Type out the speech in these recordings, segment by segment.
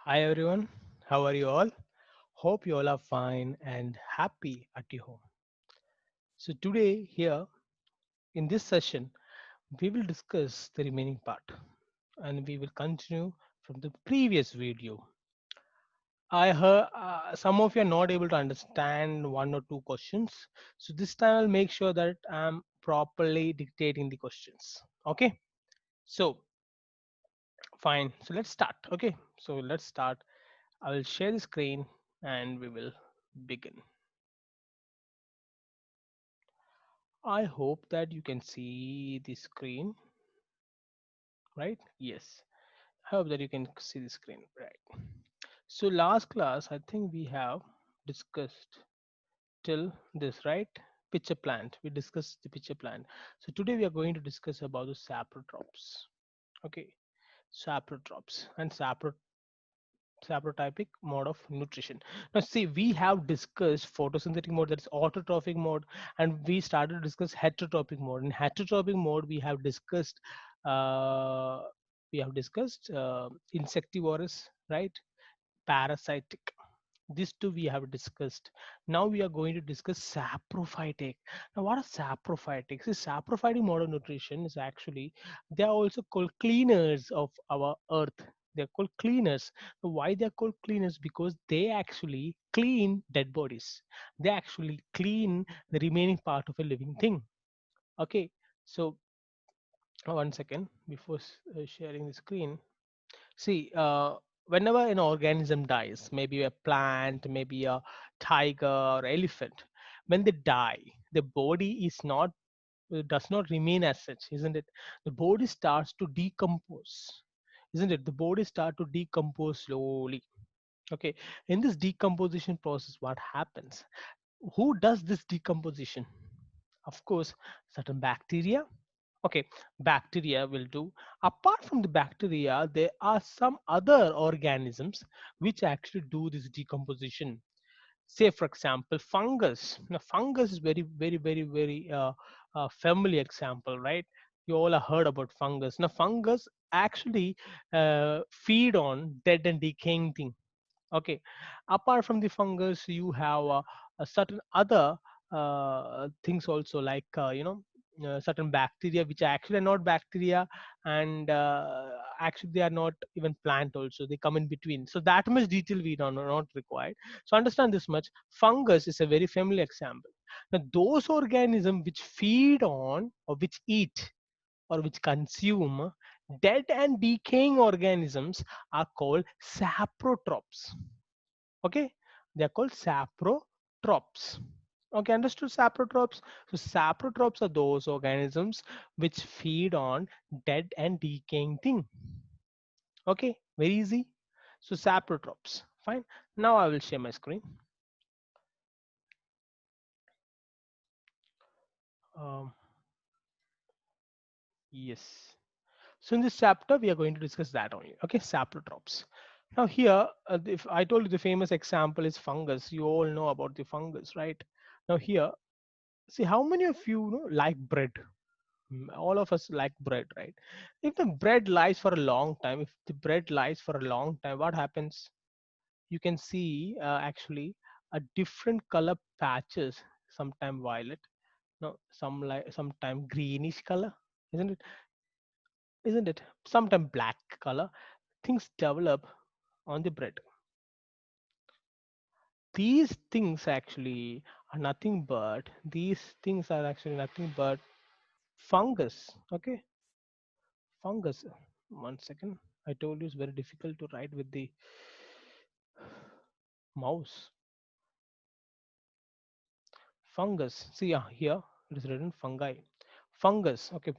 Hi everyone, how are you all? Hope you all are fine and happy at your home. So, today, here in this session, we will discuss the remaining part and we will continue from the previous video. I heard some of you are not able to understand one or two questions. So, this time I'll make sure that I'm properly dictating the questions. Okay, so fine. So, let's start. Okay, so let's start. I will share the screen and we will begin. I hope that you can see the screen, right? Yes. I hope that you can see the screen, right? So last class, I think we have discussed till this, right? Picture plant. We discussed the picture plant. So today we are going to discuss about the saprotrops. Okay, saprotrops and saprotypic mode of nutrition. Now, see, we have discussed photosynthetic mode, that is autotrophic mode, and we started to discuss heterotrophic mode. In heterotrophic mode, uh, insectivorous, right? Parasitic. These two we have discussed. Now we are going to discuss saprophytic. Now, what is saprophytic? See, saprophytic mode of nutrition is actually, they are also called cleaners of our earth. They're called cleaners. Why they're called cleaners? Because they actually clean dead bodies. They actually clean the remaining part of a living thing. Okay, so one second before sharing the screen. See, whenever an organism dies, maybe a plant, maybe a tiger or elephant, when they die, the body is not does not remain as such, isn't it? The body starts to decompose, isn't it? The body start to decompose slowly. Okay, in this decomposition process, what happens? Who does this decomposition? Of course, certain bacteria. Okay, bacteria will do. Apart from the bacteria, there are some other organisms which actually do this decomposition. Say, for example, fungus. Now, fungus is very familiar example, right? You all have heard about fungus. Now, fungus actually feed on dead and decaying thing. Okay, apart from the fungus, you have a certain other things also, like certain bacteria which are actually not bacteria, and actually they are not even plant also, they come in between. So that much detail we don't not required. So understand this much: fungus is a very familiar example. Now those organisms which feed on or which eat or which consume dead and decaying organisms are called saprotrophs. Okay, they are called saprotrophs. Okay, understood? Saprotrophs. So saprotrophs are those organisms which feed on dead and decaying thing. Okay, very easy. So saprotrophs. Fine. Now I will share my screen. um, yes. So in this chapter we are going to discuss that only. Okay, saprotrophs. Now here, if I told you the famous example is fungus, you all know about the fungus, right? Now here, see, how many of you know like bread? All of us like bread, right? If the bread lies for a long time, if the bread lies for a long time, what happens? You can see actually a different color patches, sometime violet, no, some like sometime greenish color, isn't it? Isn't it? Sometime black color. Things develop on the bread. These things actually are nothing but, these things are actually nothing but fungus. Okay, fungus. One second. I told you it's very difficult to write with the mouse. Fungus. See, yeah, here it is written fungi. Fungus. Okay,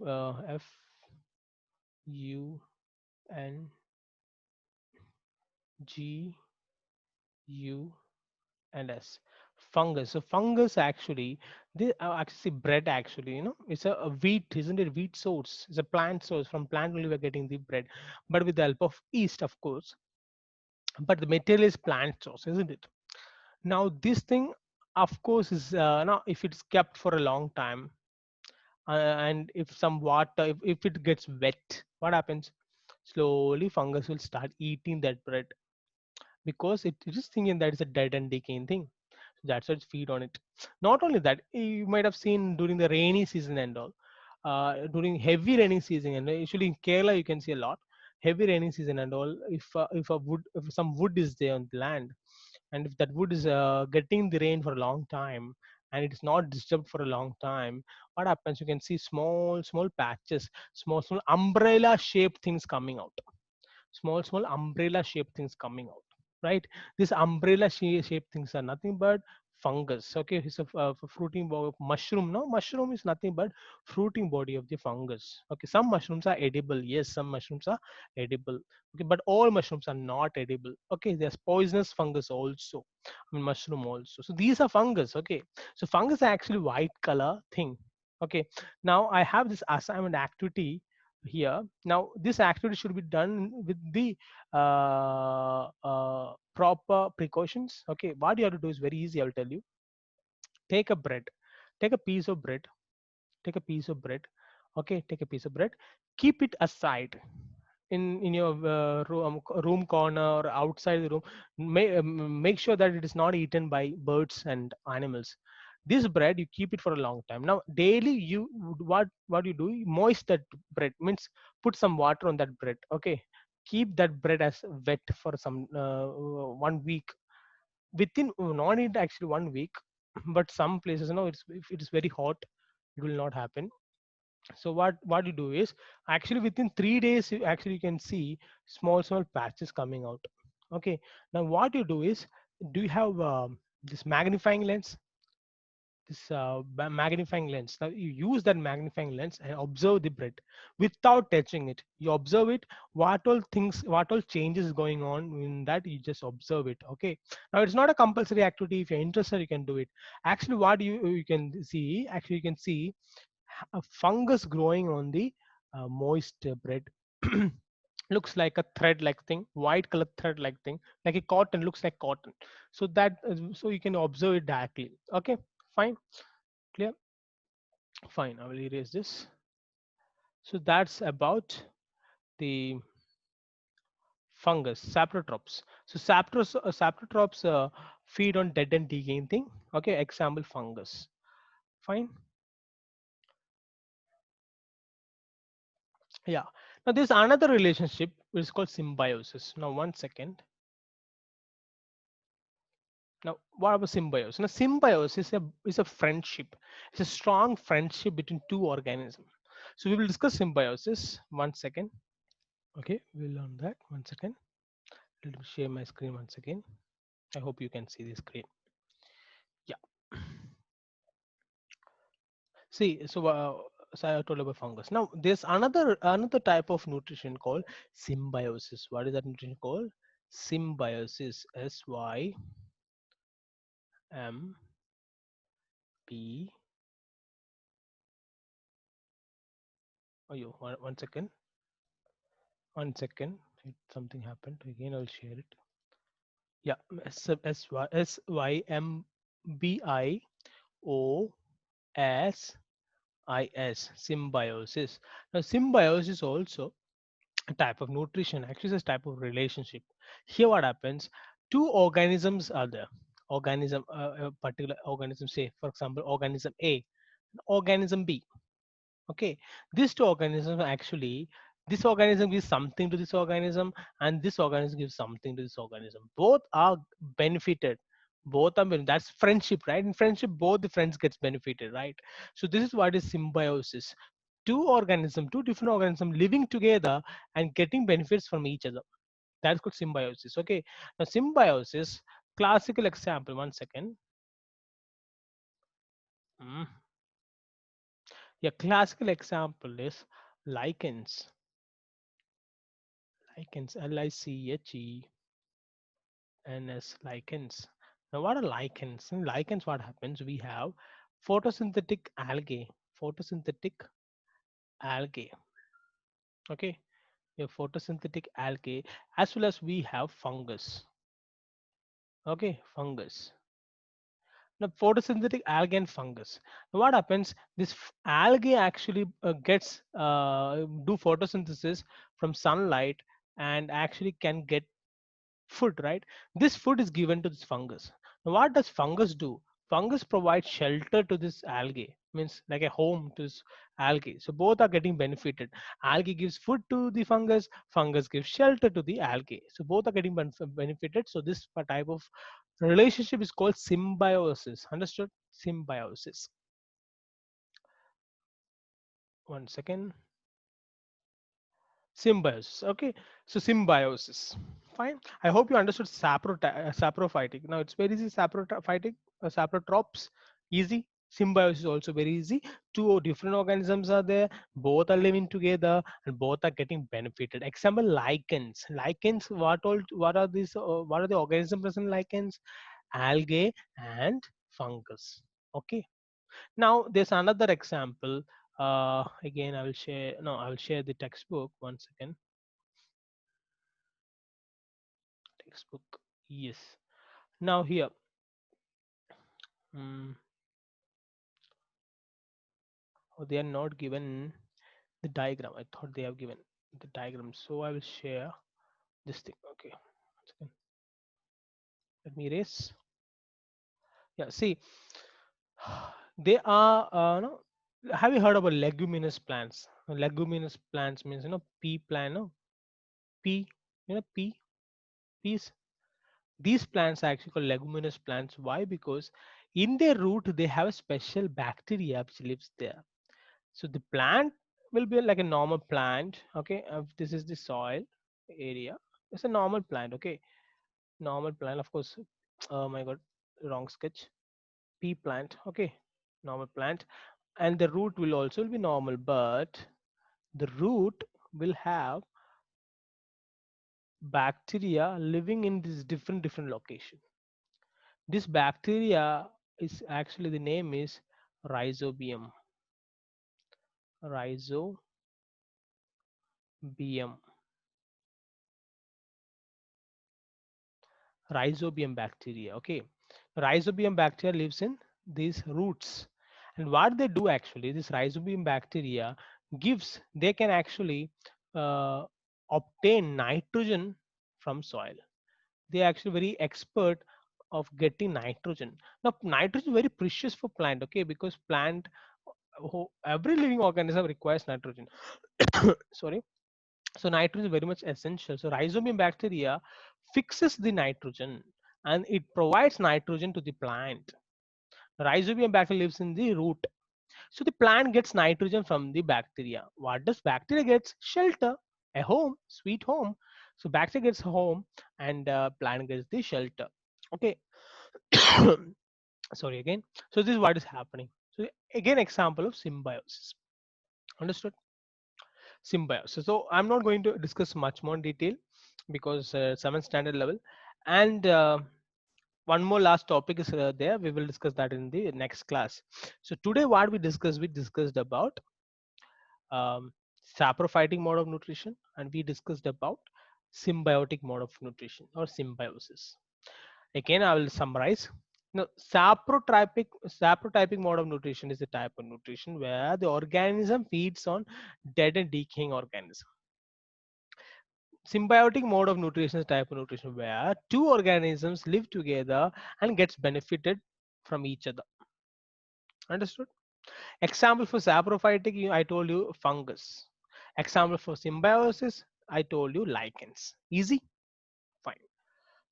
Fungus. Fungus. So fungus actually, they actually bread actually, it's a wheat, isn't it? Wheat source. It's a plant source. From plant only we're getting the bread, but with the help of yeast, of course. But the material is plant source, isn't it? Now this thing, of course, is now if it's kept for a long time, and if some water, if it gets wet, what happens? Slowly fungus will start eating that bread. because it is thinking that it's a dead and decaying thing. So that's why it's feed on it. Not only that, you might have seen during the rainy season and all, during heavy raining season, and usually in Kerala you can see a lot heavy raining season and all. If some wood is there on the land, and if that wood is getting the rain for a long time, and it is not disturbed for a long time, what happens? You can see small patches, small umbrella shaped things coming out, small umbrella shaped things coming out, right? These umbrella shaped things are nothing but fungus. Okay, it's a fruiting body of mushroom. No, mushroom is nothing but fruiting body of the fungus. Okay, some mushrooms are edible, yes, some mushrooms are edible. Okay, but all mushrooms are not edible. Okay, there's poisonous fungus also, I mean mushroom also. So these are fungus. Okay, so fungus are actually white color thing. Okay, now I have this assignment activity here. Now this activity should be done with the proper precautions. Okay, what you have to do is very easy. I'll tell you. Take a bread, take a piece of bread, take a piece of bread. Okay, take a piece of bread, keep it aside in your room corner or outside the room. Make sure that it is not eaten by birds and animals. This bread you keep it for a long time. Now daily what you do, you moist that bread, means put some water on that bread. Okay, keep that bread as wet for some 1 week. Within not it actually 1 week, but some places, it's, if it is very hot, it will not happen. So what you do is, actually within 3 days you can see small patches coming out. Okay, now what you do is, do you have this magnifying lens, this magnifying lens? Now you use that magnifying lens and observe the bread without touching it. You observe it, what all changes is going on in that, you just observe it. Okay, now it's not a compulsory activity. If you're interested, you can do it. Actually what you can see, actually you can see a fungus growing on the moist bread. Looks like a thread like thing, white color thread like thing, like a cotton, looks like cotton. So that so you can observe it directly. Okay, fine, clear, fine. I will erase this. So that's about the fungus, saprotrops. So saprotrops feed on dead and decaying thing. Okay, example fungus. Fine. Yeah. Now there's another relationship which is called symbiosis. Now 1 second. Now, what about symbiosis? Now, symbiosis is a friendship. It's a strong friendship between two organisms. So we will discuss symbiosis. 1 second. Okay, we'll learn that. 1 second. Let me share my screen once again. I hope you can see the screen. Yeah. See, so I told about fungus. Now, there's another type of nutrition called symbiosis. What is that nutrition called? Symbiosis. SYMB. Oh, you 1 second. 1 second. Something happened. Again, I'll share it. Yeah, SYMBIOSIS, symbiosis. Now, symbiosis is also a type of nutrition. Actually, it's a type of relationship. Here, what happens? Two organisms are there. A particular organism, say, for example, organism A, organism B. Okay, these two organisms actually, this organism gives something to this organism, and this organism gives something to this organism. Both are benefited. That's friendship, right? In friendship, both the friends gets benefited, right? So this is what is symbiosis. Two different organisms living together and getting benefits from each other. That's called symbiosis. Okay, now symbiosis, classical example. 1 second. Mm. Yeah, classical example is lichens. Lichens, lichens, lichens. Now, what are lichens? In lichens, what happens? We have photosynthetic algae. Photosynthetic algae. Okay, we have photosynthetic algae, as well as we have fungus. Okay, fungus. Now, photosynthetic algae and fungus. Now, what happens? This algae actually gets do photosynthesis from sunlight, and actually can get food, right? This food is given to this fungus. Now, what does fungus do? Fungus provides shelter to this algae, means like a home to this algae. So both are getting benefited. Algae gives food to the fungus gives shelter to the algae. So both are getting benefited. So this type of relationship is called symbiosis. Understood? Symbiosis. One second. Symbiosis. Okay. So symbiosis. Fine. I hope you understood saprophytic. Now it's very easy. Saprophytic, saprotrops, easy. Symbiosis is also very easy. Two different organisms are there. Both are living together and both are getting benefited. Example: lichens. Lichens. What are these? What are the organisms present in lichens? Algae and fungus. Okay. Now there's another example. Again, I will share. No, I will share the textbook. One second. Textbook. Yes. Now here. mm, oh, they are not given the diagram. I thought they have given the diagram. So I will share this thing. Okay. One second. Let me erase. Yeah. See, they are. No, have you heard about leguminous plants? Leguminous plants means pea plant. No, pea. Pea. Peas. These plants are actually called leguminous plants. Why? Because in their root they have a special bacteria which lives there. So the plant will be like a normal plant. Okay, this is the soil area. It's a normal plant. Okay, normal plant. Of course. Oh my God, wrong sketch. Pea plant. Okay, normal plant, and the root will also be normal, but the root will have bacteria living in this different location. This bacteria is actually, the name is rhizobium. Rhizobium. Rhizobium bacteria. Okay. Rhizobium bacteria lives in these roots. And what they do actually, this rhizobium bacteria they can actually uh, obtain nitrogen from soil. They are actually very expert of getting nitrogen. Now, nitrogen is very precious for plant, okay, because every living organism requires nitrogen. Sorry. So nitrogen is very much essential. So rhizobium bacteria fixes the nitrogen and it provides nitrogen to the plant. Rhizobium bacteria lives in the root. So the plant gets nitrogen from the bacteria. What does bacteria gets? Shelter, a home, sweet home. So bacteria gets home and plant gets the shelter. Okay. Sorry again. So this is what is happening. So again, example of symbiosis. Understood? Symbiosis. So I'm not going to discuss much more in detail because seventh standard level. And one more last topic is there. We will discuss that in the next class. So today, what we discussed about um, saprophytic mode of nutrition, and we discussed about symbiotic mode of nutrition or symbiosis. Again, I will summarize. Now, saprotypic mode of nutrition is a type of nutrition where the organism feeds on dead and decaying organisms. Symbiotic mode of nutrition is type of nutrition where two organisms live together and gets benefited from each other. Understood? Example for saprophytic, I told you fungus. Example for symbiosis, I told you lichens. Easy? Fine.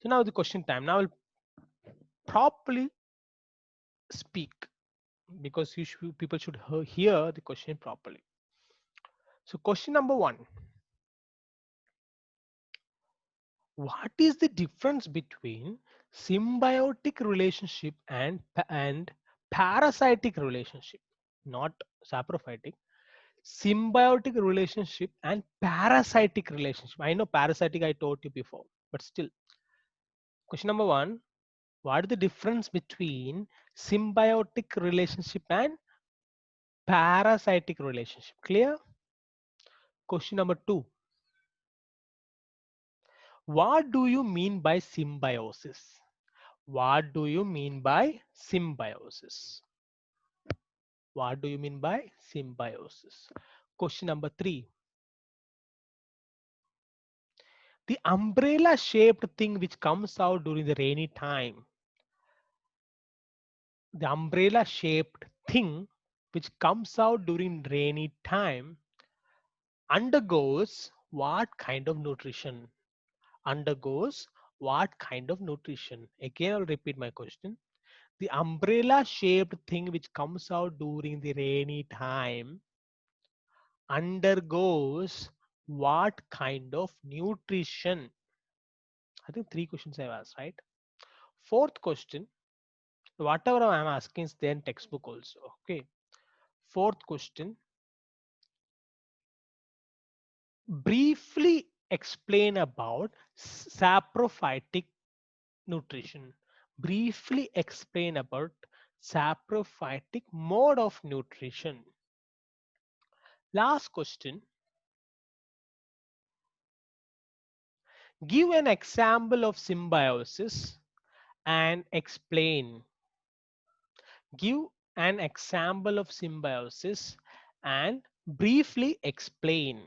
So now the question time. Now I'll properly speak because people should hear the question properly. So question number one, what is the difference between symbiotic relationship and parasitic relationship? Not saprophytic. Symbiotic relationship and parasitic relationship. I know parasitic I told you before, but still. Question number one, what is the difference between symbiotic relationship and parasitic relationship? Clear? Question number two, what do you mean by symbiosis? What do you mean by symbiosis? What do you mean by symbiosis? Question number three, The umbrella shaped thing which comes out during the rainy time, the umbrella shaped thing which comes out during rainy time undergoes what kind of nutrition? Undergoes what kind of nutrition? Again, I'll repeat my question. The umbrella shaped thing which comes out during the rainy time undergoes what kind of nutrition? I think three questions I've asked, right? Fourth question, whatever I'm asking is there in textbook also. Okay. Fourth question, briefly explain about saprophytic nutrition. Briefly explain about saprophytic mode of nutrition. Last question, give an example of symbiosis and explain. Give an example of symbiosis and briefly explain.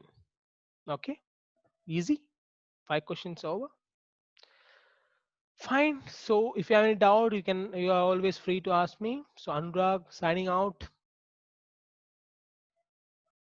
Okay, easy. Five questions over. Fine. So if you have any doubt, you are always free to ask me. So Anurag signing out.